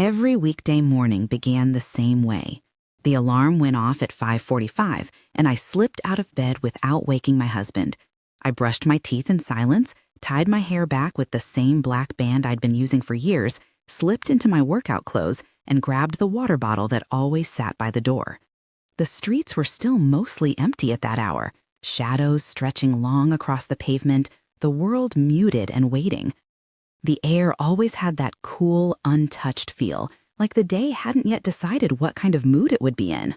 Every weekday morning began the same way. The alarm went off at 5:45, and I slipped out of bed without waking my husband. I brushed my teeth in silence, tied my hair back with the same black band I'd been using for years, slipped into my workout clothes, and grabbed the water bottle that always sat by the door. The streets were still mostly empty at that hour, shadows stretching long across the pavement, the world muted and waiting. The air always had that cool, untouched feel, like the day hadn't yet decided what kind of mood it would be in.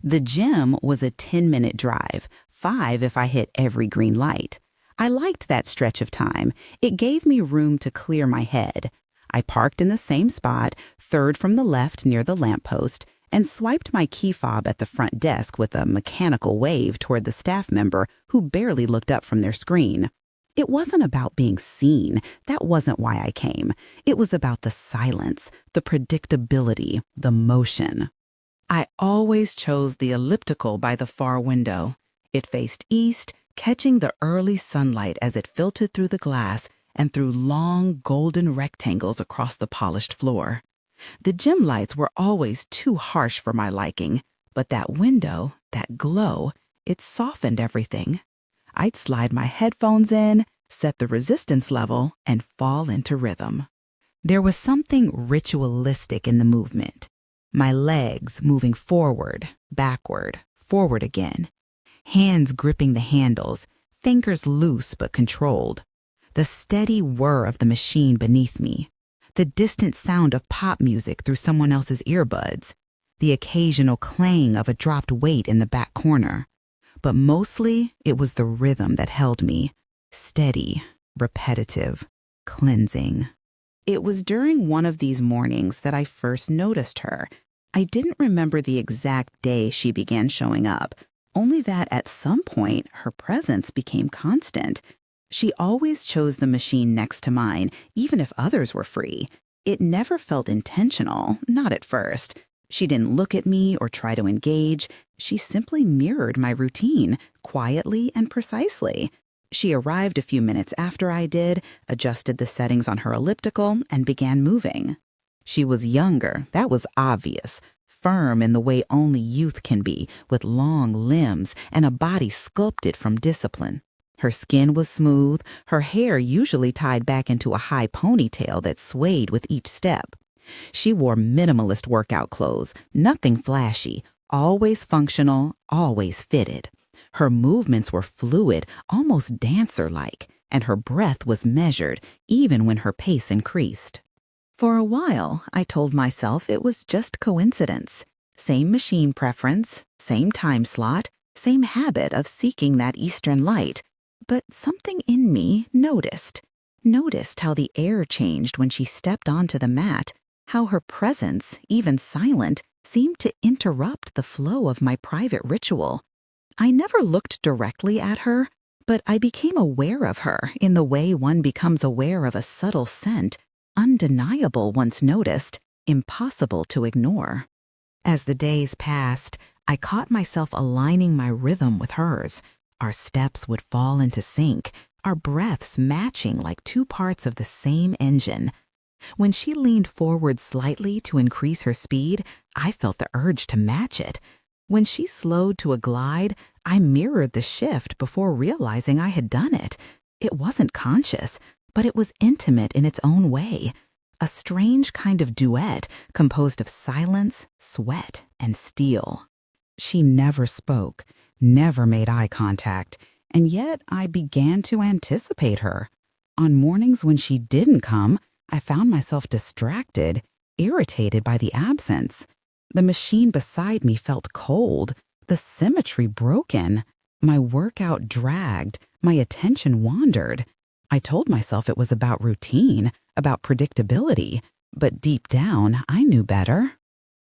The gym was a 10-minute drive, 5 if I hit every green light. I liked that stretch of time. It gave me room to clear my head. I parked in the same spot, third from the left near the lamppost, and swiped my key fob at the front desk with a mechanical wave toward the staff member who barely looked up from their screen. It wasn't about being seen. That wasn't why I came. It was about the silence, the predictability, the motion. I always chose the elliptical by the far window. It faced east, catching the early sunlight as it filtered through the glass and through long, golden rectangles across the polished floor. The gym lights were always too harsh for my liking, but that window, that glow, it softened everything. I'd slide my headphones in, set the resistance level, and fall into rhythm. There was something ritualistic in the movement. My legs moving forward, backward, forward again. Hands gripping the handles, fingers loose but controlled. The steady whir of the machine beneath me. The distant sound of pop music through someone else's earbuds. The occasional clang of a dropped weight in the back corner. But mostly, it was the rhythm that held me. Steady, repetitive, cleansing. It was during one of these mornings that I first noticed her. I didn't remember the exact day she began showing up, only that at some point her presence became constant. She always chose the machine next to mine, even if others were free. It never felt intentional, not at first. She didn't look at me or try to engage. She simply mirrored my routine, quietly and precisely. She arrived a few minutes after I did, adjusted the settings on her elliptical, and began moving. She was younger, that was obvious, firm in the way only youth can be, with long limbs and a body sculpted from discipline. Her skin was smooth, her hair usually tied back into a high ponytail that swayed with each step. She wore minimalist workout clothes, nothing flashy, always functional, always fitted. Her movements were fluid, almost dancer-like, and her breath was measured, even when her pace increased. For a while, I told myself it was just coincidence. Same machine preference, same time slot, same habit of seeking that eastern light. But something in me noticed how the air changed when she stepped onto the mat, how her presence, even silent, seemed to interrupt the flow of my private ritual. I never looked directly at her, but I became aware of her in the way one becomes aware of a subtle scent, undeniable once noticed, impossible to ignore. As the days passed, I caught myself aligning my rhythm with hers. Our steps would fall into sync, our breaths matching like two parts of the same engine. When she leaned forward slightly to increase her speed, I felt the urge to match it. When she slowed to a glide, I mirrored the shift before realizing I had done it. It wasn't conscious, but it was intimate in its own way. A strange kind of duet composed of silence, sweat, and steel. She never spoke, never made eye contact, and yet I began to anticipate her. On mornings when she didn't come, I found myself distracted, irritated by the absence. The machine beside me felt cold, the symmetry broken. My workout dragged, my attention wandered. I told myself it was about routine, about predictability, but deep down, I knew better.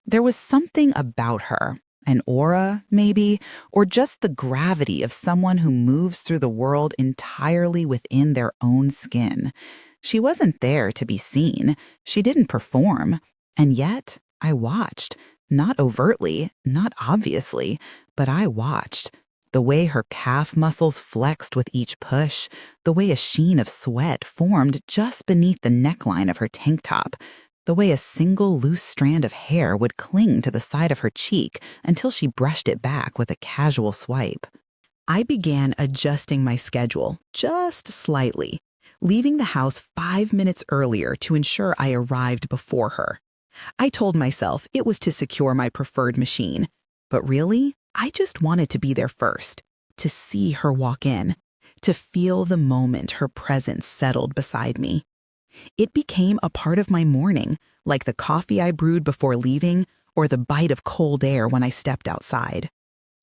There was something about her, an aura, maybe, or just the gravity of someone who moves through the world entirely within their own skin. She wasn't there to be seen. She didn't perform. And yet, I watched. Not overtly, not obviously, but I watched. The way her calf muscles flexed with each push, the way a sheen of sweat formed just beneath the neckline of her tank top, the way a single loose strand of hair would cling to the side of her cheek until she brushed it back with a casual swipe. I began adjusting my schedule just slightly, leaving the house 5 minutes earlier to ensure I arrived before her. I told myself it was to secure my preferred machine, but really, I just wanted to be there first, to see her walk in, to feel the moment her presence settled beside me. It became a part of my morning, like the coffee I brewed before leaving or the bite of cold air when I stepped outside.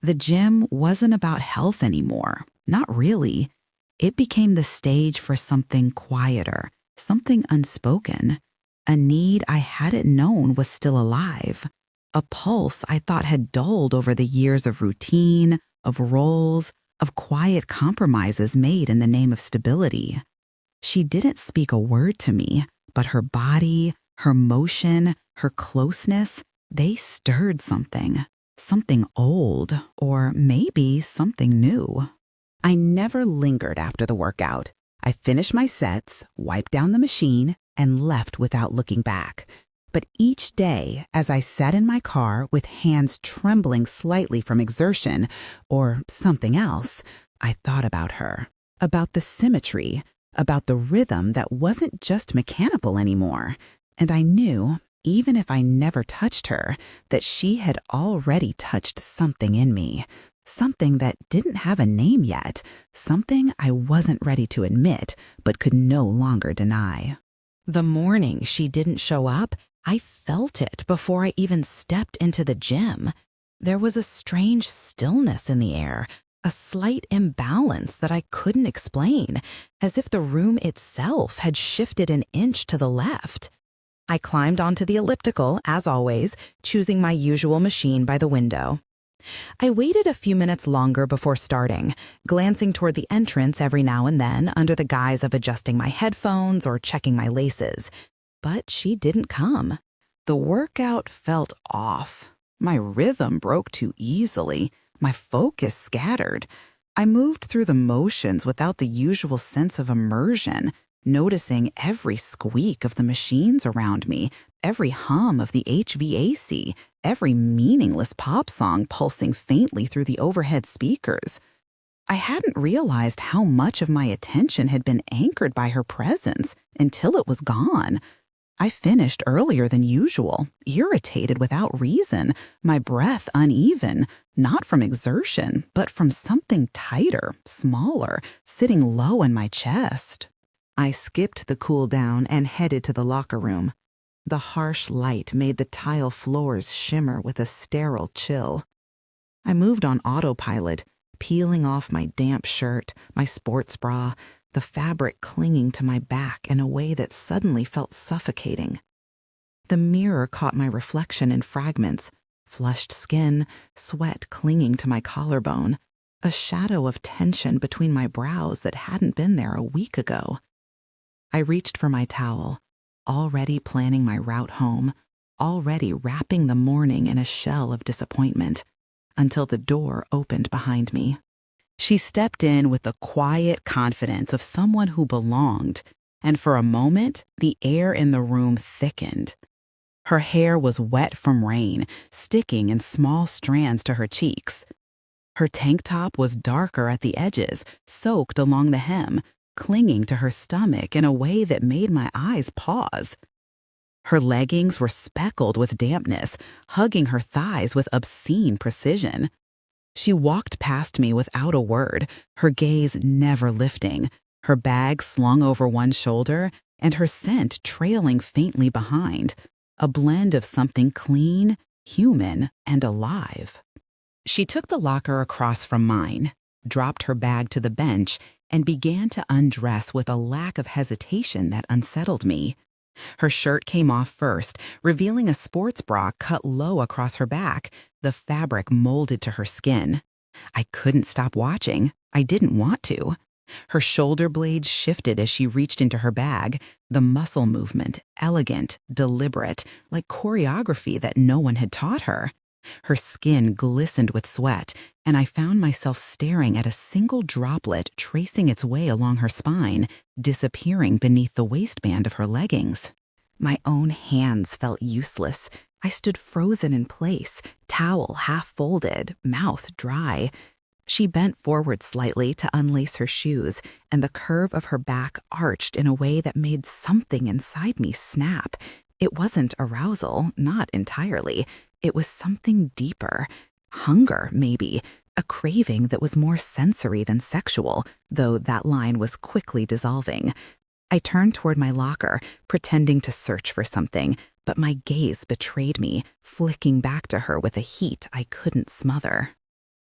The gym wasn't about health anymore, not really. It became the stage for something quieter, something unspoken, a need I hadn't known was still alive, a pulse I thought had dulled over the years of routine, of roles, of quiet compromises made in the name of stability. She didn't speak a word to me, but her body, her motion, her closeness, they stirred something old, or maybe something new. I never lingered after the workout. I finished my sets, wiped down the machine, and left without looking back. But each day, as I sat in my car with hands trembling slightly from exertion or something else, I thought about her, about the symmetry, about the rhythm that wasn't just mechanical anymore. And I knew, even if I never touched her, that she had already touched something in me, something that didn't have a name yet, something I wasn't ready to admit but could no longer deny. The morning she didn't show up, I felt it before I even stepped into the gym. There was a strange stillness in the air, a slight imbalance that I couldn't explain, as if the room itself had shifted an inch to the left. I climbed onto the elliptical, as always, choosing my usual machine by the window. I waited a few minutes longer before starting, glancing toward the entrance every now and then under the guise of adjusting my headphones or checking my laces. But she didn't come. The workout felt off. My rhythm broke too easily. My focus scattered. I moved through the motions without the usual sense of immersion, noticing every squeak of the machines around me, every hum of the HVAC, every meaningless pop song pulsing faintly through the overhead speakers. I hadn't realized how much of my attention had been anchored by her presence until it was gone. I finished earlier than usual, irritated without reason, my breath uneven, not from exertion, but from something tighter, smaller, sitting low in my chest. I skipped the cool down and headed to the locker room. The harsh light made the tile floors shimmer with a sterile chill. I moved on autopilot, peeling off my damp shirt, my sports bra, the fabric clinging to my back in a way that suddenly felt suffocating. The mirror caught my reflection in fragments, flushed skin, sweat clinging to my collarbone, a shadow of tension between my brows that hadn't been there a week ago. I reached for my towel, already planning my route home, already wrapping the morning in a shell of disappointment, until the door opened behind me. She stepped in with the quiet confidence of someone who belonged, and for a moment, the air in the room thickened. Her hair was wet from rain, sticking in small strands to her cheeks. Her tank top was darker at the edges, soaked along the hem, clinging to her stomach in a way that made my eyes pause. Her leggings were speckled with dampness, hugging her thighs with obscene precision. She walked past me without a word, her gaze never lifting, her bag slung over one shoulder and her scent trailing faintly behind, a blend of something clean, human, and alive. She took the locker across from mine, dropped her bag to the bench, and began to undress with a lack of hesitation that unsettled me. Her shirt came off first, revealing a sports bra cut low across her back, the fabric molded to her skin. I couldn't stop watching. I didn't want to. Her shoulder blades shifted as she reached into her bag, the muscle movement, elegant, deliberate, like choreography that no one had taught her. Her skin glistened with sweat, and I found myself staring at a single droplet tracing its way along her spine, disappearing beneath the waistband of her leggings. My own hands felt useless. I stood frozen in place, towel half folded, mouth dry. She bent forward slightly to unlace her shoes, and the curve of her back arched in a way that made something inside me snap. It wasn't arousal, not entirely. It was something deeper. Hunger, maybe. A craving that was more sensory than sexual, though that line was quickly dissolving. I turned toward my locker, pretending to search for something, but my gaze betrayed me, flicking back to her with a heat I couldn't smother.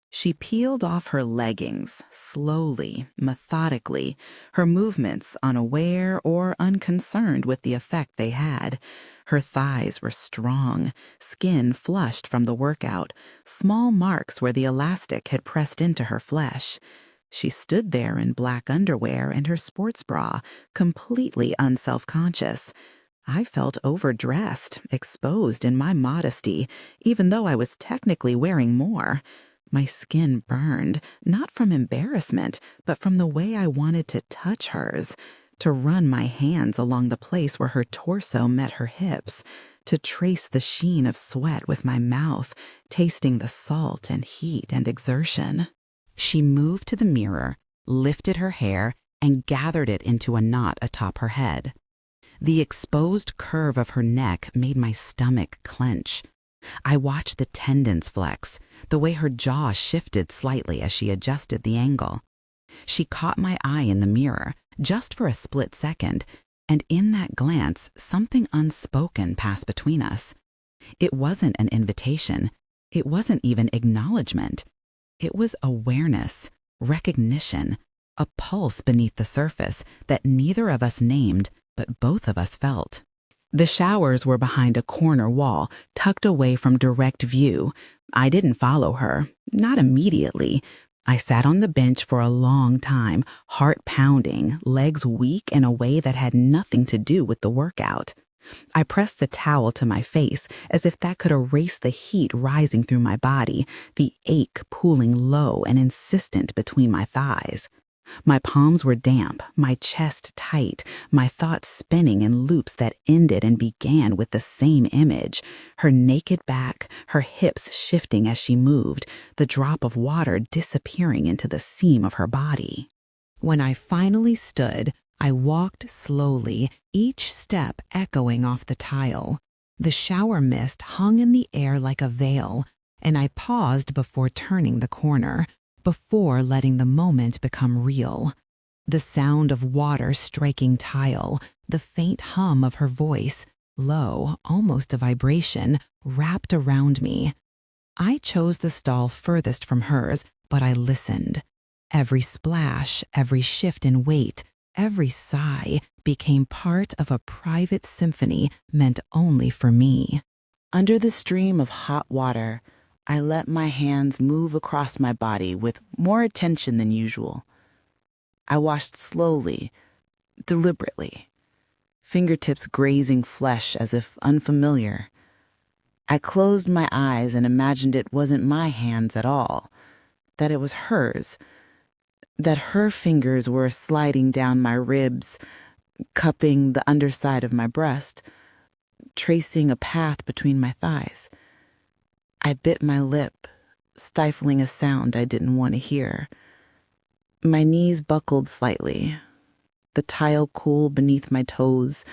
She peeled off her leggings, slowly, methodically, her movements unaware or unconcerned with the effect they had. Her thighs were strong, skin flushed from the workout, small marks where the elastic had pressed into her flesh. She stood there in black underwear and her sports bra, completely unself-conscious. I felt overdressed, exposed in my modesty, even though I was technically wearing more. My skin burned, not from embarrassment, but from the way I wanted to touch hers, to run my hands along the place where her torso met her hips, to trace the sheen of sweat with my mouth, tasting the salt and heat and exertion. She moved to the mirror, lifted her hair, and gathered it into a knot atop her head. The exposed curve of her neck made my stomach clench. I watched the tendons flex, the way her jaw shifted slightly as she adjusted the angle. She caught my eye in the mirror, just for a split second, and in that glance, something unspoken passed between us. It wasn't an invitation. It wasn't even acknowledgement. It was awareness, recognition, a pulse beneath the surface that neither of us named, but both of us felt. The showers were behind a corner wall, tucked away from direct view. I didn't follow her, not immediately. I sat on the bench for a long time, heart pounding, legs weak in a way that had nothing to do with the workout. I pressed the towel to my face as if that could erase the heat rising through my body, the ache pooling low and insistent between my thighs. My palms were damp, my chest tight, my thoughts spinning in loops that ended and began with the same image, her naked back, her hips shifting as she moved, the drop of water disappearing into the seam of her body. When I finally stood, I walked slowly, each step echoing off the tile. The shower mist hung in the air like a veil, and I paused before turning the corner, before letting the moment become real. The sound of water striking tile, the faint hum of her voice, low, almost a vibration, wrapped around me. I chose the stall furthest from hers, but I listened. Every splash, every shift in weight, every sigh became part of a private symphony meant only for me. Under the stream of hot water, I let my hands move across my body with more attention than usual. I washed slowly, deliberately, fingertips grazing flesh as if unfamiliar. I closed my eyes and imagined it wasn't my hands at all, that it was hers, that her fingers were sliding down my ribs, cupping the underside of my breast, tracing a path between my thighs. I bit my lip, stifling a sound I didn't want to hear. My knees buckled slightly, the tile cool beneath my toes,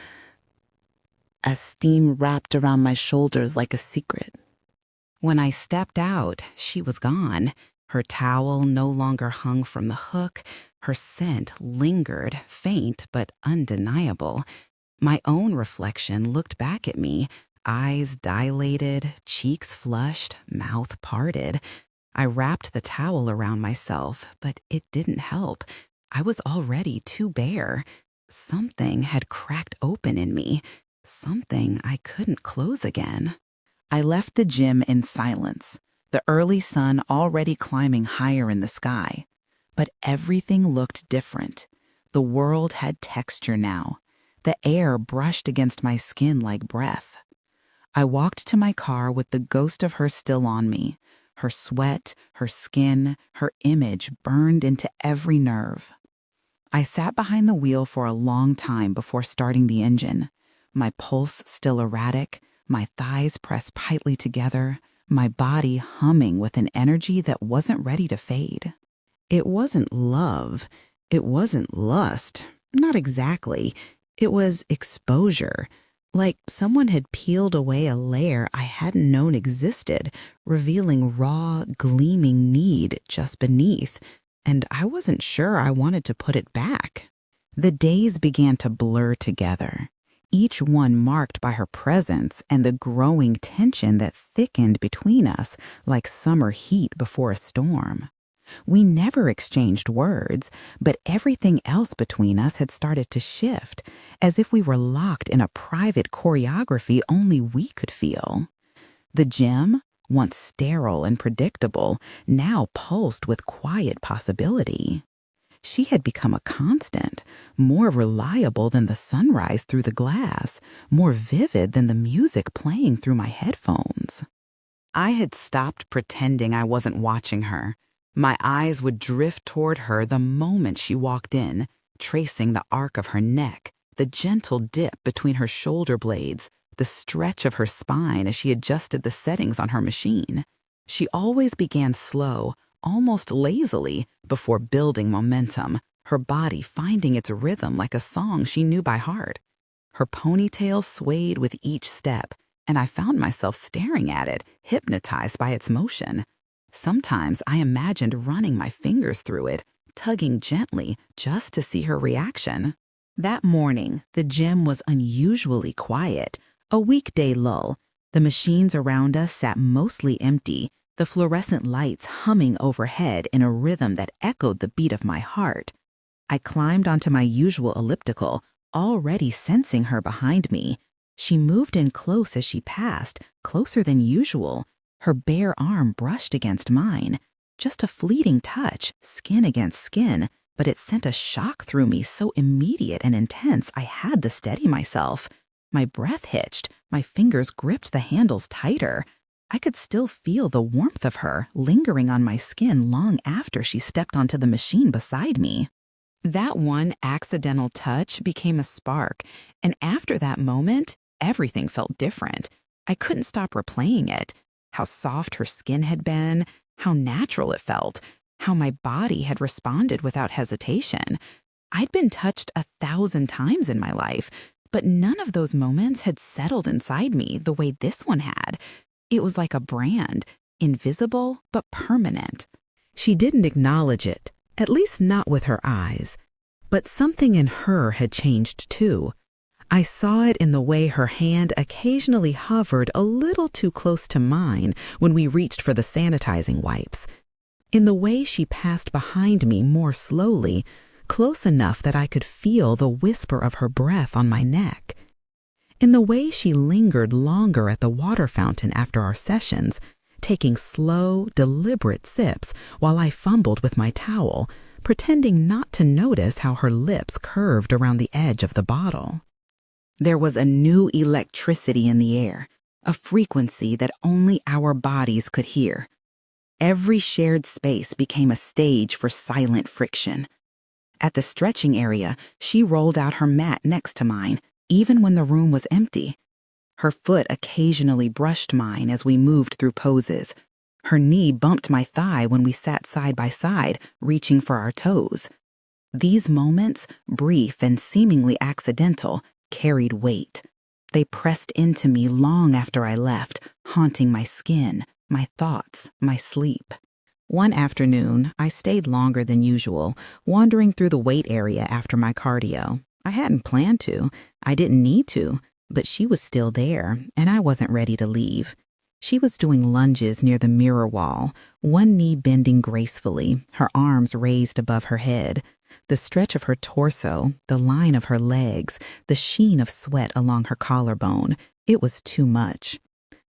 as steam wrapped around my shoulders like a secret. When I stepped out, she was gone. Her towel no longer hung from the hook. Her scent lingered, faint but undeniable. My own reflection looked back at me, eyes dilated, cheeks flushed, mouth parted. I wrapped the towel around myself, but it didn't help. I was already too bare. Something had cracked open in me, something I couldn't close again. I left the gym in silence, the early sun already climbing higher in the sky. But everything looked different. The world had texture now. The air brushed against my skin like breath. I walked to my car with the ghost of her still on me. Her sweat, her skin, her image burned into every nerve. I sat behind the wheel for a long time before starting the engine. my pulse still erratic, my thighs pressed tightly together, my body humming with an energy that wasn't ready to fade. It wasn't love. It wasn't lust. Not exactly. It was exposure. Like someone had peeled away a layer I hadn't known existed, revealing raw, gleaming need just beneath, and I wasn't sure I wanted to put it back. The days began to blur together, each one marked by her presence and the growing tension that thickened between us like summer heat before a storm. We never exchanged words, but everything else between us had started to shift, as if we were locked in a private choreography only we could feel. The gym, once sterile and predictable, now pulsed with quiet possibility. She had become a constant, more reliable than the sunrise through the glass, more vivid than the music playing through my headphones. I had stopped pretending I wasn't watching her. My eyes would drift toward her the moment she walked in, tracing the arc of her neck, the gentle dip between her shoulder blades, the stretch of her spine as she adjusted the settings on her machine. She always began slow, almost lazily, before building momentum, her body finding its rhythm like a song she knew by heart. Her ponytail swayed with each step, and I found myself staring at it, hypnotized by its motion. Sometimes I imagined running my fingers through it, tugging gently just to see her reaction. That morning, the gym was unusually quiet, a weekday lull. The machines around us sat mostly empty, the fluorescent lights humming overhead in a rhythm that echoed the beat of my heart. I climbed onto my usual elliptical, already sensing her behind me. She moved in close as she passed, closer than usual. Her bare arm brushed against mine. Just a fleeting touch, skin against skin, but it sent a shock through me so immediate and intense I had to steady myself. My breath hitched, my fingers gripped the handles tighter. I could still feel the warmth of her lingering on my skin long after she stepped onto the machine beside me. That one accidental touch became a spark, and after that moment, everything felt different. I couldn't stop replaying it. How soft her skin had been, how natural it felt, how my body had responded without hesitation. I'd been touched 1,000 times in my life, but none of those moments had settled inside me the way this one had. It was like a brand, invisible but permanent. She didn't acknowledge it, at least not with her eyes. But something in her had changed too. I saw it in the way her hand occasionally hovered a little too close to mine when we reached for the sanitizing wipes. In the way she passed behind me more slowly, close enough that I could feel the whisper of her breath on my neck. In the way she lingered longer at the water fountain after our sessions, taking slow, deliberate sips while I fumbled with my towel, pretending not to notice how her lips curved around the edge of the bottle. There was a new electricity in the air, a frequency that only our bodies could hear. Every shared space became a stage for silent friction. At the stretching area, she rolled out her mat next to mine, even when the room was empty. Her foot occasionally brushed mine as we moved through poses. Her knee bumped my thigh when we sat side by side, reaching for our toes. These moments, brief and seemingly accidental, carried weight. They pressed into me long after I left, haunting my skin, my thoughts, my sleep. One afternoon, I stayed longer than usual, wandering through the weight area after my cardio. I hadn't planned to. I didn't need to, but she was still there, and I wasn't ready to leave. She was doing lunges near the mirror wall, one knee bending gracefully, her arms raised above her head. The stretch of her torso, the line of her legs, the sheen of sweat along her collarbone, it was too much.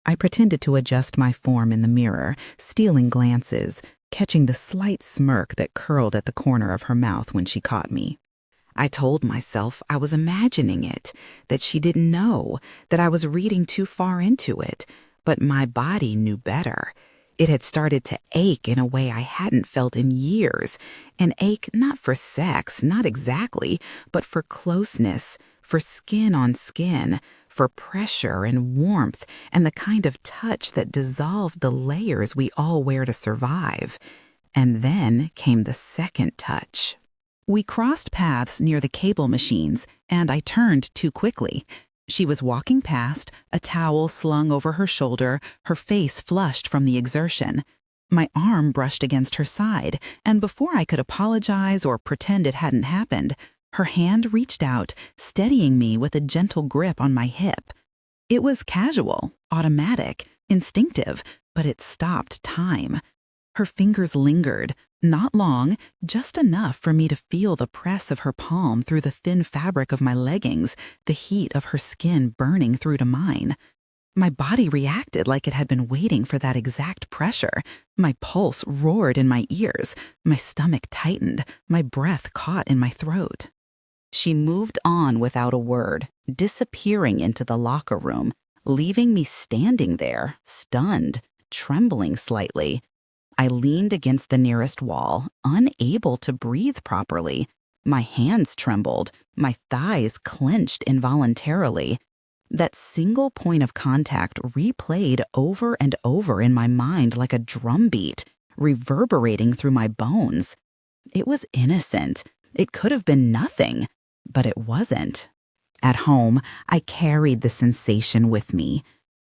I pretended to adjust my form in the mirror, stealing glances, catching the slight smirk that curled at the corner of her mouth when she caught me. I told myself I was imagining it, that she didn't know, that I was reading too far into it, but my body knew better. It had started to ache in a way I hadn't felt in years, an ache not for sex, not exactly, but for closeness, for skin on skin, for pressure and warmth and the kind of touch that dissolved the layers we all wear to survive. And then came the second touch. We crossed paths near the cable machines, and I turned too quickly. She was walking past, a towel slung over her shoulder, her face flushed from the exertion. My arm brushed against her side, and before I could apologize or pretend it hadn't happened, her hand reached out, steadying me with a gentle grip on my hip. It was casual, automatic, instinctive, but it stopped time. Her fingers lingered, not long, just enough for me to feel the press of her palm through the thin fabric of my leggings, the heat of her skin burning through to mine. My body reacted like it had been waiting for that exact pressure. My pulse roared in my ears, my stomach tightened, my breath caught in my throat. She moved on without a word, disappearing into the locker room, leaving me standing there, stunned, trembling slightly. I leaned against the nearest wall, unable to breathe properly. My hands trembled, my thighs clenched involuntarily. That single point of contact replayed over and over in my mind like a drumbeat, reverberating through my bones. It was innocent. It could have been nothing, but it wasn't. At home, I carried the sensation with me.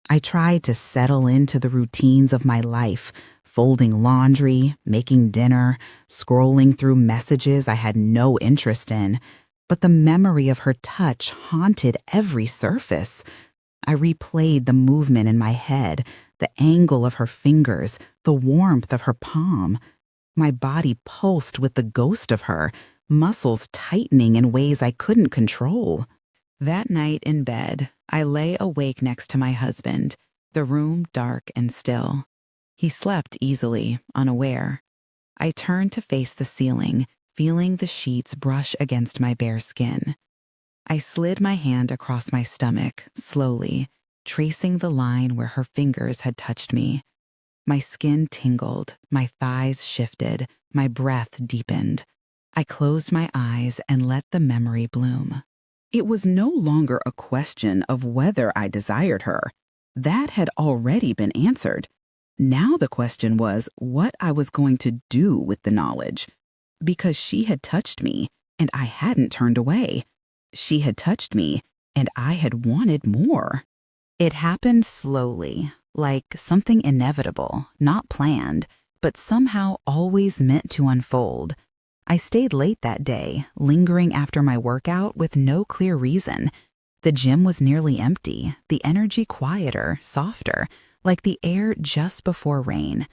I tried to settle into the routines of my life, folding laundry, making dinner, scrolling through messages I had no interest in. But the memory of her touch haunted every surface. I replayed the movement in my head, the angle of her fingers, the warmth of her palm. My body pulsed with the ghost of her, muscles tightening in ways I couldn't control. That night in bed, I lay awake next to my husband, the room dark and still. He slept easily, unaware. I turned to face the ceiling, feeling the sheets brush against my bare skin. I slid my hand across my stomach, slowly, tracing the line where her fingers had touched me. My skin tingled, my thighs shifted, my breath deepened. I closed my eyes and let the memory bloom. It was no longer a question of whether I desired her. That had already been answered. Now the question was what I was going to do with the knowledge. Because she had touched me, and I hadn't turned away. She had touched me, and I had wanted more. It happened slowly, like something inevitable, not planned, but somehow always meant to unfold. I stayed late that day, lingering after my workout with no clear reason. The gym was nearly empty, the energy quieter, softer, like the air just before rain.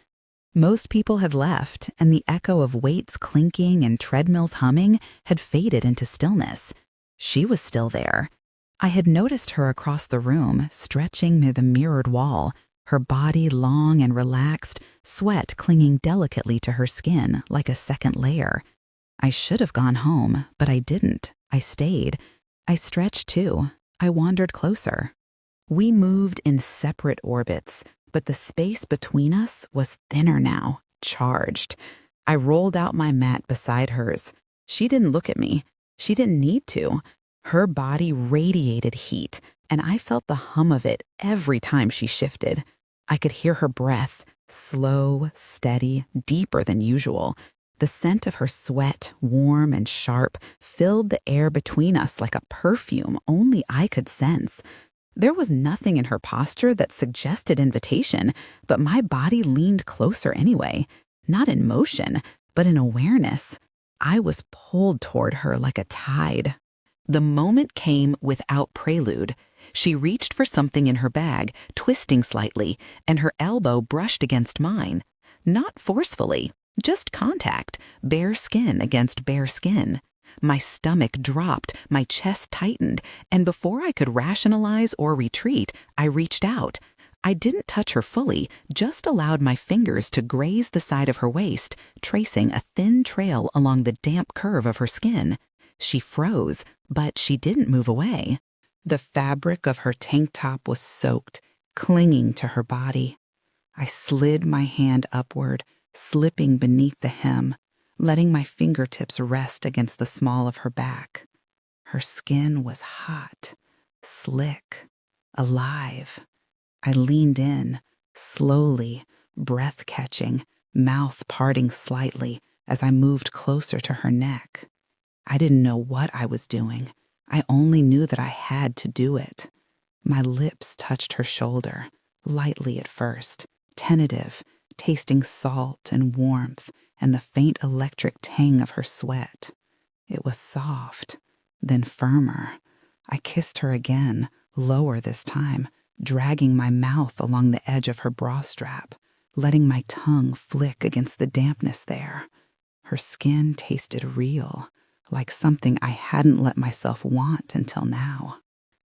Most people had left, and the echo of weights clinking and treadmills humming had faded into stillness. She was still there. I had noticed her across the room, stretching near the mirrored wall, her body long and relaxed, sweat clinging delicately to her skin like a second layer. I should have gone home, but I didn't. I stayed. I stretched too. I wandered closer. We moved in separate orbits, but the space between us was thinner now, charged. I rolled out my mat beside hers. She didn't look at me. She didn't need to. Her body radiated heat, and I felt the hum of it every time she shifted. I could hear her breath, slow, steady, deeper than usual. The scent of her sweat, warm and sharp, filled the air between us like a perfume only I could sense. There was nothing in her posture that suggested invitation, but my body leaned closer anyway, not in motion, but in awareness. I was pulled toward her like a tide. The moment came without prelude. She reached for something in her bag, twisting slightly, and her elbow brushed against mine. Not forcefully, just contact, bare skin against bare skin. My stomach dropped, my chest tightened, and before I could rationalize or retreat, I reached out. I didn't touch her fully, just allowed my fingers to graze the side of her waist, tracing a thin trail along the damp curve of her skin. She froze, but she didn't move away. The fabric of her tank top was soaked, clinging to her body. I slid my hand upward, slipping beneath the hem, letting my fingertips rest against the small of her back. Her skin was hot, slick, alive. I leaned in, slowly, breath catching, mouth parting slightly as I moved closer to her neck. I didn't know what I was doing. I only knew that I had to do it. My lips touched her shoulder, lightly at first, tentative, tasting salt and warmth and the faint electric tang of her sweat. It was soft, then firmer. I kissed her again, lower this time, dragging my mouth along the edge of her bra strap, letting my tongue flick against the dampness there. Her skin tasted real, like something I hadn't let myself want until now.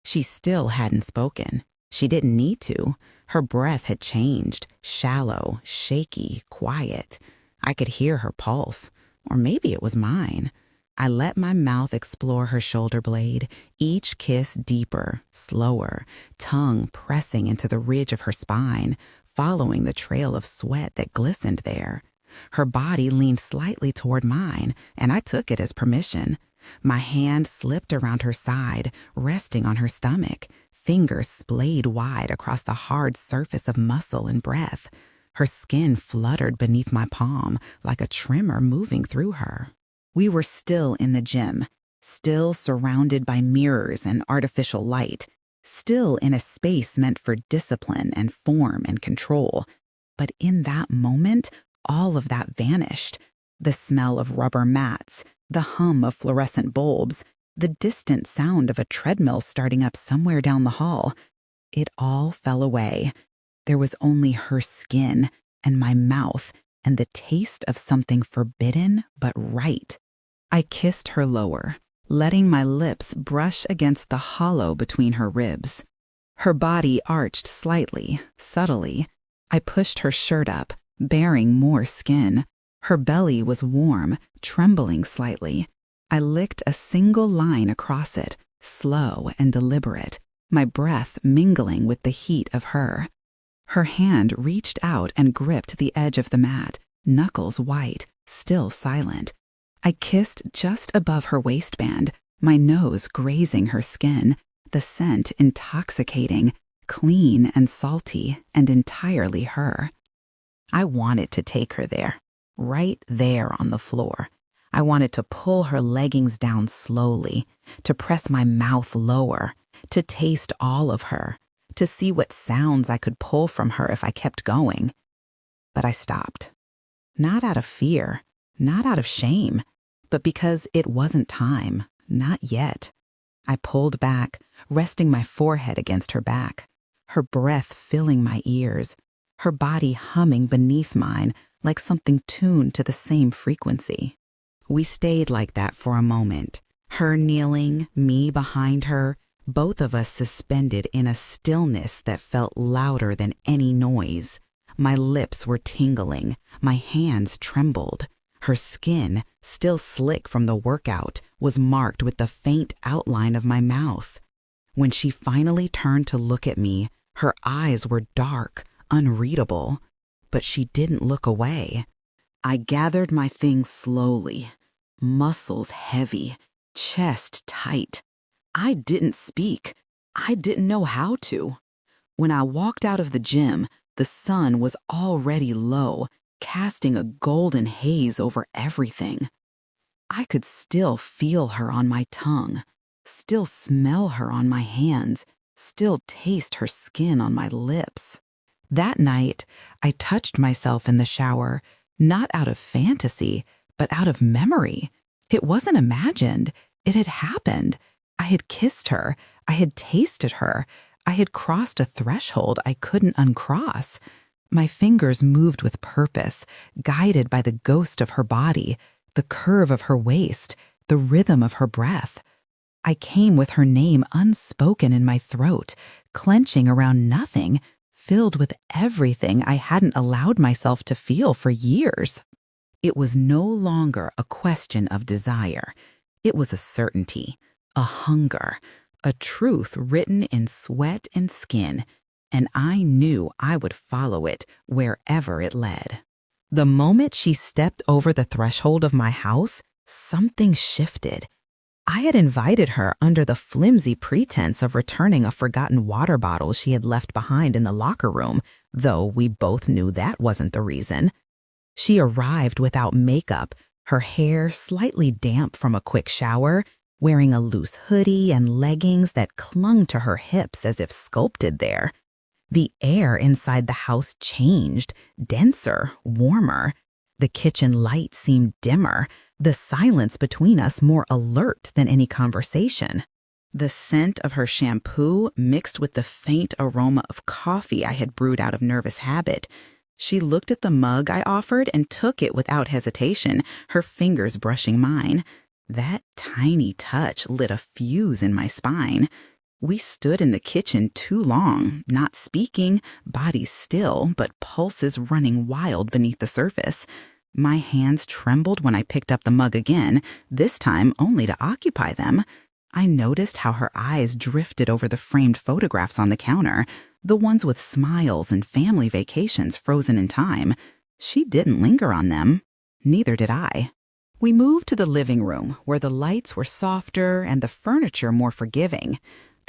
She still hadn't spoken. She didn't need to. Her breath had changed, shallow, shaky, quiet. I could hear her pulse, or maybe it was mine. I let my mouth explore her shoulder blade, each kiss deeper, slower, tongue pressing into the ridge of her spine, following the trail of sweat that glistened there. Her body leaned slightly toward mine, and I took it as permission. My hand slipped around her side, resting on her stomach, fingers splayed wide across the hard surface of muscle and breath. Her skin fluttered beneath my palm like a tremor moving through her. We were still in the gym, still surrounded by mirrors and artificial light, still in a space meant for discipline and form and control. But in that moment, all of that vanished. The smell of rubber mats, the hum of fluorescent bulbs, the distant sound of a treadmill starting up somewhere down the hall. It all fell away. There was only her skin and my mouth and the taste of something forbidden but right. I kissed her lower, letting my lips brush against the hollow between her ribs. Her body arched slightly, subtly. I pushed her shirt up, baring more skin. Her belly was warm, trembling slightly. I licked a single line across it, slow and deliberate, my breath mingling with the heat of her. Her hand reached out and gripped the edge of the mat, knuckles white, still silent. I kissed just above her waistband, my nose grazing her skin, the scent intoxicating, clean and salty, and entirely her. I wanted to take her there, right there on the floor. I wanted to pull her leggings down slowly, to press my mouth lower, to taste all of her, to see what sounds I could pull from her if I kept going. But I stopped. Not out of fear, not out of shame, but because it wasn't time, not yet. I pulled back, resting my forehead against her back, her breath filling my ears, her body humming beneath mine like something tuned to the same frequency. We stayed like that for a moment, her kneeling, me behind her, both of us suspended in a stillness that felt louder than any noise. My lips were tingling, my hands trembled. Her skin, still slick from the workout, was marked with the faint outline of my mouth. When she finally turned to look at me, her eyes were dark, unreadable, but she didn't look away. I gathered my things slowly, muscles heavy, chest tight. I didn't speak. I didn't know how to. When I walked out of the gym, the sun was already low, casting a golden haze over everything. I could still feel her on my tongue, still smell her on my hands, still taste her skin on my lips. That night, I touched myself in the shower, not out of fantasy, but out of memory. It wasn't imagined. It had happened. I had kissed her. I had tasted her. I had crossed a threshold I couldn't uncross. My fingers moved with purpose, guided by the ghost of her body, the curve of her waist, the rhythm of her breath. I came with her name unspoken in my throat, clenching around nothing, filled with everything I hadn't allowed myself to feel for years. It was no longer a question of desire. It was a certainty, a hunger, a truth written in sweat and skin, and I knew I would follow it wherever it led. The moment she stepped over the threshold of my house, something shifted. I had invited her under the flimsy pretense of returning a forgotten water bottle she had left behind in the locker room, though we both knew that wasn't the reason. She arrived without makeup, her hair slightly damp from a quick shower, wearing a loose hoodie and leggings that clung to her hips as if sculpted there. The air inside the house changed, denser, warmer. The kitchen light seemed dimmer, the silence between us more alert than any conversation. The scent of her shampoo mixed with the faint aroma of coffee I had brewed out of nervous habit. She looked at the mug I offered and took it without hesitation, her fingers brushing mine. That tiny touch lit a fuse in my spine. We stood in the kitchen too long, not speaking, bodies still, but pulses running wild beneath the surface. My hands trembled when I picked up the mug again, this time only to occupy them. I noticed how her eyes drifted over the framed photographs on the counter, the ones with smiles and family vacations frozen in time. She didn't linger on them. Neither did I. We moved to the living room, where the lights were softer and the furniture more forgiving.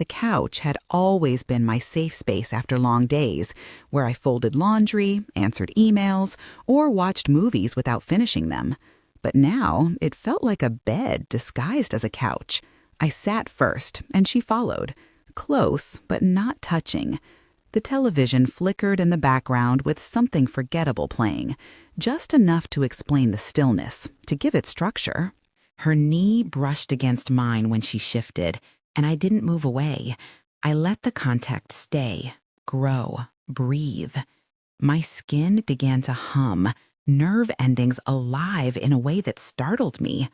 The couch had always been my safe space after long days, where I folded laundry, answered emails, or watched movies without finishing them. But now it felt like a bed disguised as a couch. I sat first, and she followed, close but not touching. The television flickered in the background with something forgettable playing, just enough to explain the stillness, to give it structure. Her knee brushed against mine when she shifted, and I didn't move away. I let the contact stay, grow, breathe. My skin began to hum, nerve endings alive in a way that startled me.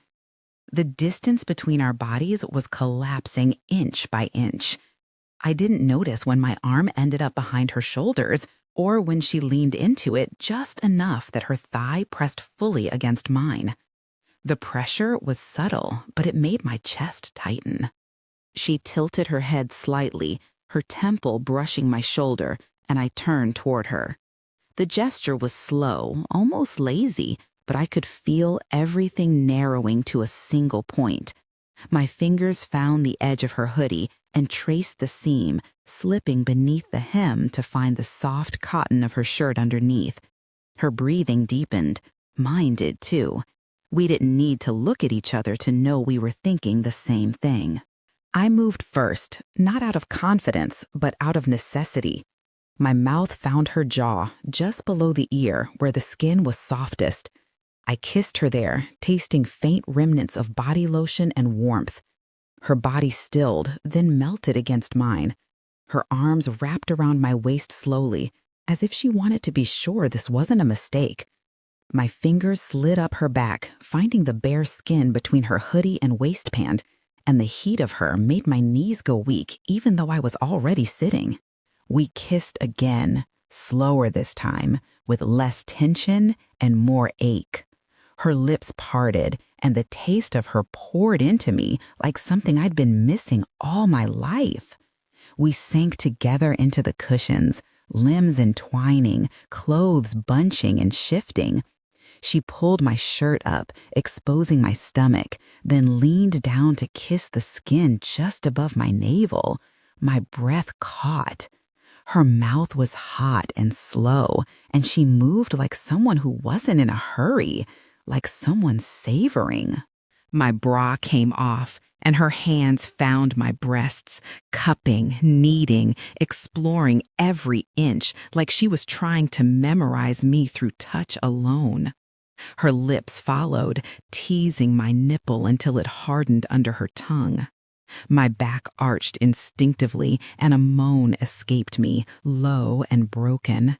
The distance between our bodies was collapsing inch by inch. I didn't notice when my arm ended up behind her shoulders or when she leaned into it just enough that her thigh pressed fully against mine. The pressure was subtle, but it made my chest tighten. She tilted her head slightly, her temple brushing my shoulder, and I turned toward her. The gesture was slow, almost lazy, but I could feel everything narrowing to a single point. My fingers found the edge of her hoodie and traced the seam, slipping beneath the hem to find the soft cotton of her shirt underneath. Her breathing deepened. Mine did too. We didn't need to look at each other to know we were thinking the same thing. I moved first, not out of confidence, but out of necessity. My mouth found her jaw, just below the ear, where the skin was softest. I kissed her there, tasting faint remnants of body lotion and warmth. Her body stilled, then melted against mine. Her arms wrapped around my waist slowly, as if she wanted to be sure this wasn't a mistake. My fingers slid up her back, finding the bare skin between her hoodie and waistband, and the heat of her made my knees go weak even though I was already sitting. We kissed again, slower this time, with less tension and more ache. Her lips parted, and the taste of her poured into me like something I'd been missing all my life. We sank together into the cushions, limbs entwining, clothes bunching and shifting. She pulled my shirt up, exposing my stomach, then leaned down to kiss the skin just above my navel. My breath caught. Her mouth was hot and slow, and she moved like someone who wasn't in a hurry, like someone savoring. My bra came off, and her hands found my breasts, cupping, kneading, exploring every inch like she was trying to memorize me through touch alone. Her lips followed, teasing my nipple until it hardened under her tongue. My back arched instinctively, and a moan escaped me, low and broken.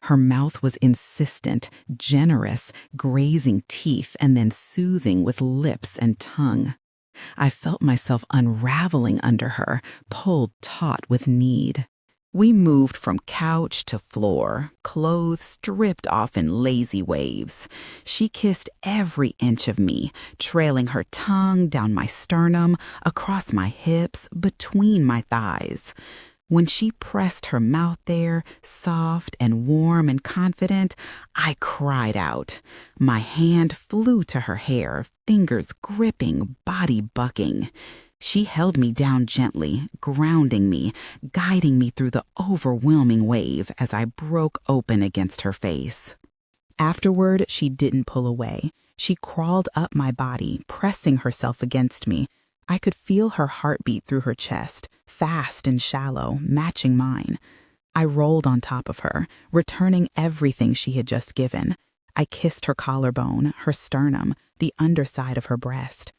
Her mouth was insistent, generous, grazing teeth and then soothing with lips and tongue. I felt myself unraveling under her, pulled taut with need. We moved from couch to floor, clothes stripped off in lazy waves. She kissed every inch of me, trailing her tongue down my sternum, across my hips, between my thighs. When she pressed her mouth there, soft and warm and confident, I cried out. My hand flew to her hair, fingers gripping, body bucking. She held me down gently, grounding me, guiding me through the overwhelming wave as I broke open against her face. Afterward, she didn't pull away. She crawled up my body, pressing herself against me. I could feel her heartbeat through her chest, fast and shallow, matching mine. I rolled on top of her, returning everything she had just given. I kissed her collarbone, her sternum, the underside of her breast.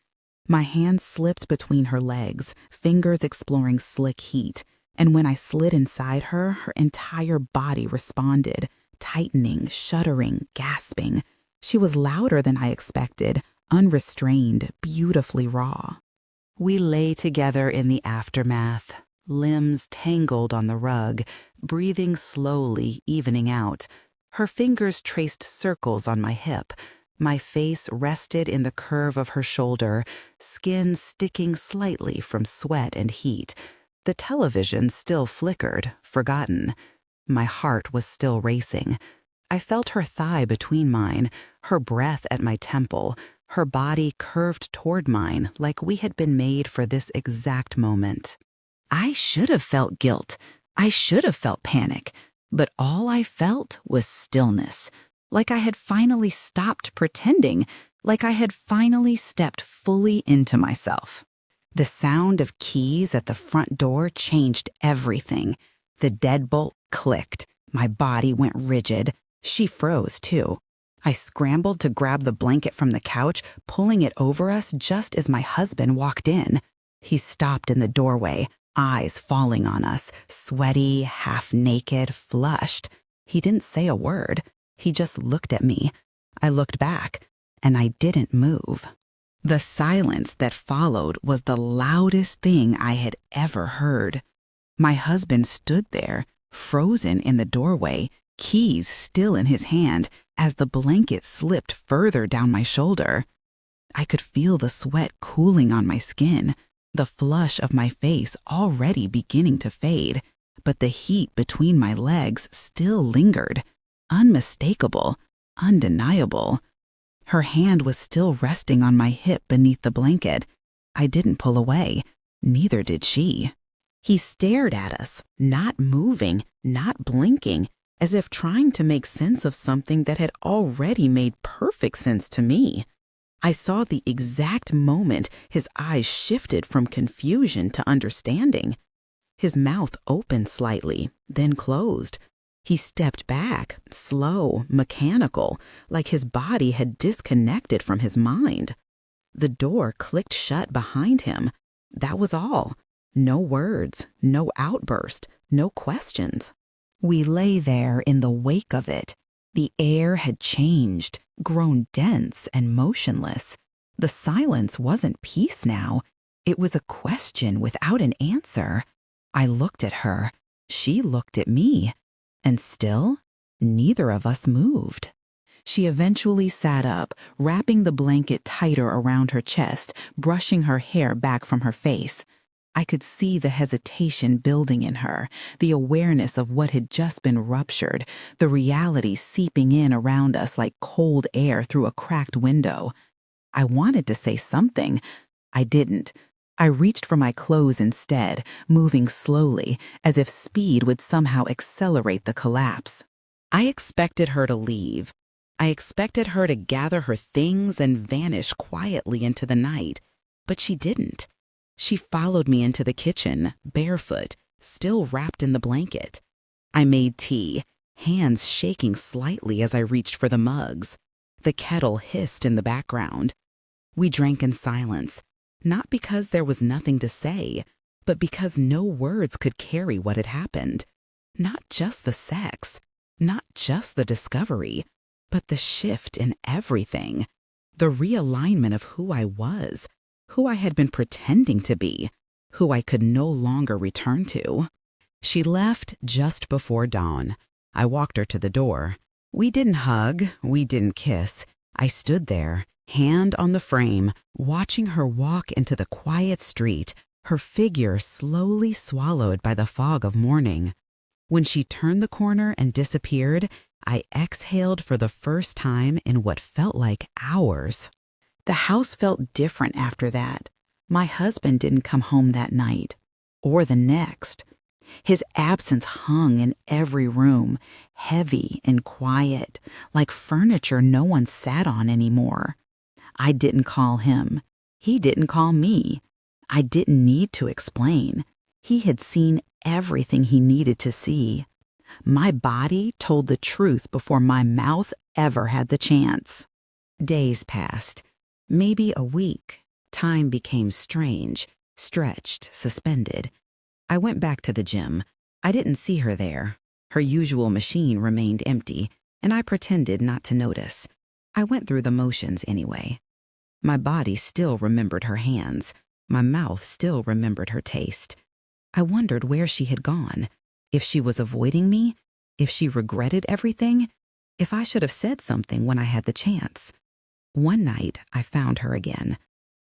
My hands slipped between her legs, fingers exploring slick heat, and when I slid inside her, her entire body responded, tightening, shuddering, gasping. She was louder than I expected, unrestrained, beautifully raw. We lay together in the aftermath, limbs tangled on the rug, breathing slowly, evening out. Her fingers traced circles on my hip. My face rested in the curve of her shoulder, skin sticking slightly from sweat and heat. The television still flickered, forgotten. My heart was still racing. I felt her thigh between mine, her breath at my temple, her body curved toward mine like we had been made for this exact moment. I should have felt guilt. I should have felt panic. But all I felt was stillness. Like I had finally stopped pretending, like I had finally stepped fully into myself. The sound of keys at the front door changed everything. The deadbolt clicked. My body went rigid. She froze, too. I scrambled to grab the blanket from the couch, pulling it over us just as my husband walked in. He stopped in the doorway, eyes falling on us, sweaty, half-naked, flushed. He didn't say a word. He just looked at me. I looked back, and I didn't move. The silence that followed was the loudest thing I had ever heard. My husband stood there, frozen in the doorway, keys still in his hand, as the blanket slipped further down my shoulder. I could feel the sweat cooling on my skin, the flush of my face already beginning to fade, but the heat between my legs still lingered. Unmistakable, undeniable. Her hand was still resting on my hip beneath the blanket. I didn't pull away. Neither did she. He stared at us, not moving, not blinking, as if trying to make sense of something that had already made perfect sense to me. I saw the exact moment his eyes shifted from confusion to understanding. His mouth opened slightly, then closed. He stepped back, slow, mechanical, like his body had disconnected from his mind. The door clicked shut behind him. That was all. No words, no outburst, no questions. We lay there in the wake of it. The air had changed, grown dense and motionless. The silence wasn't peace now. It was a question without an answer. I looked at her. She looked at me. And still, neither of us moved. She eventually sat up, wrapping the blanket tighter around her chest, brushing her hair back from her face. I could see the hesitation building in her, the awareness of what had just been ruptured, the reality seeping in around us like cold air through a cracked window. I wanted to say something. I didn't. I reached for my clothes instead, moving slowly, as if speed would somehow accelerate the collapse. I expected her to leave. I expected her to gather her things and vanish quietly into the night, but she didn't. She followed me into the kitchen, barefoot, still wrapped in the blanket. I made tea, hands shaking slightly as I reached for the mugs. The kettle hissed in the background. We drank in silence. Not because there was nothing to say, but because no words could carry what had happened. Not just the sex, not just the discovery, but the shift in everything. The realignment of who I was, who I had been pretending to be, who I could no longer return to. She left just before dawn. I walked her to the door. We didn't hug, we didn't kiss. I stood there, hand on the frame, watching her walk into the quiet street, her figure slowly swallowed by the fog of morning. When she turned the corner and disappeared, I exhaled for the first time in what felt like hours. The house felt different after that. My husband didn't come home that night, or the next. His absence hung in every room, heavy and quiet, like furniture no one sat on anymore. I didn't call him. He didn't call me. I didn't need to explain. He had seen everything he needed to see. My body told the truth before my mouth ever had the chance. Days passed, maybe a week. Time became strange, stretched, suspended. I went back to the gym. I didn't see her there. Her usual machine remained empty, and I pretended not to notice. I went through the motions anyway. My body still remembered her hands. My mouth still remembered her taste. I wondered where she had gone, if she was avoiding me, if she regretted everything, if I should have said something when I had the chance. One night, I found her again.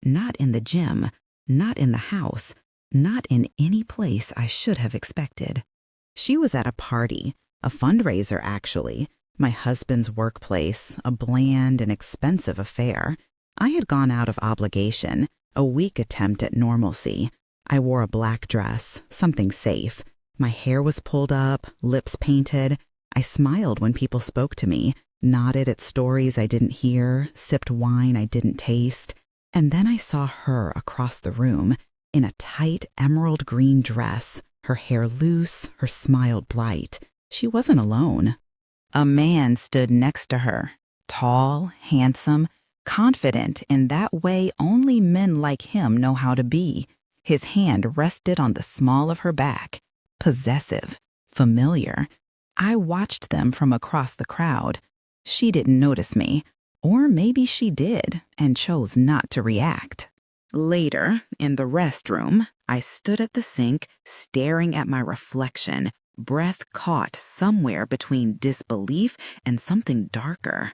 Not in the gym, not in the house, not in any place I should have expected. She was at a party, a fundraiser actually, my husband's workplace, a bland and expensive affair. I had gone out of obligation, a weak attempt at normalcy. I wore a black dress, something safe. My hair was pulled up, lips painted. I smiled when people spoke to me, nodded at stories I didn't hear, sipped wine I didn't taste. And then I saw her across the room, in a tight emerald green dress, her hair loose, her smile bright. She wasn't alone. A man stood next to her, tall, handsome, confident in that way only men like him know how to be. His hand rested on the small of her back, possessive, familiar. I watched them from across the crowd. She didn't notice me, or maybe she did and chose not to react. Later, in the restroom, I stood at the sink staring at my reflection, breath caught somewhere between disbelief and something darker.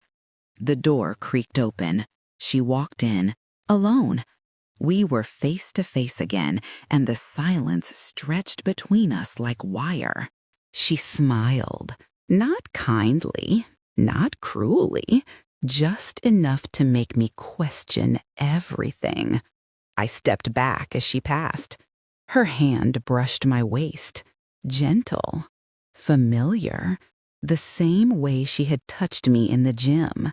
The door creaked open. She walked in, alone. We were face to face again, and the silence stretched between us like wire. She smiled, not kindly, not cruelly, just enough to make me question everything. I stepped back as she passed. Her hand brushed my waist, gentle, familiar, the same way she had touched me in the gym.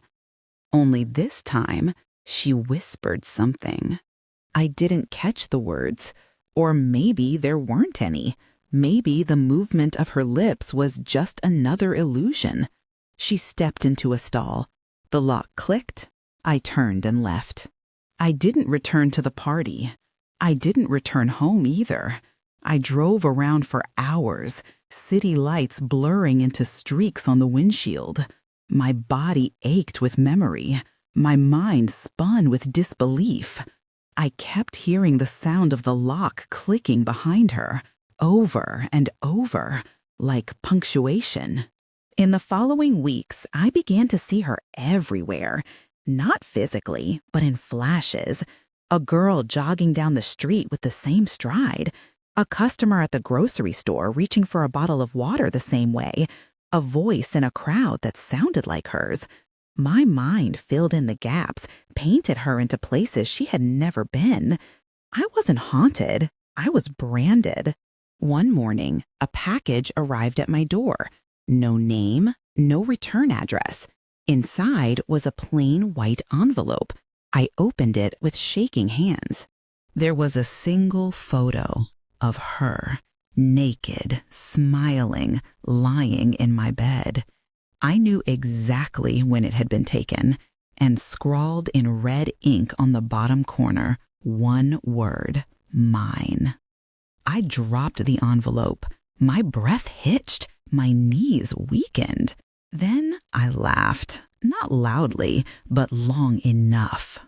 Only this time, she whispered something. I didn't catch the words, or maybe there weren't any. Maybe the movement of her lips was just another illusion. She stepped into a stall. The lock clicked. I turned and left. I didn't return to the party. I didn't return home either. I drove around for hours, city lights blurring into streaks on the windshield. My body ached with memory. My mind spun with disbelief. I kept hearing the sound of the lock clicking behind her, over and over, like punctuation. In the following weeks, I began to see her everywhere, not physically, but in flashes. A girl jogging down the street with the same stride, a customer at the grocery store reaching for a bottle of water the same way, a voice in a crowd that sounded like hers. My mind filled in the gaps, painted her into places she had never been. I wasn't haunted. I was branded. One morning, a package arrived at my door. No name, no return address. Inside was a plain white envelope. I opened it with shaking hands. There was a single photo of her, naked, smiling, lying in my bed. I knew exactly when it had been taken, and scrawled in red ink on the bottom corner, one word, mine. I dropped the envelope. My breath hitched. My knees weakened. Then I laughed, not loudly, but long enough.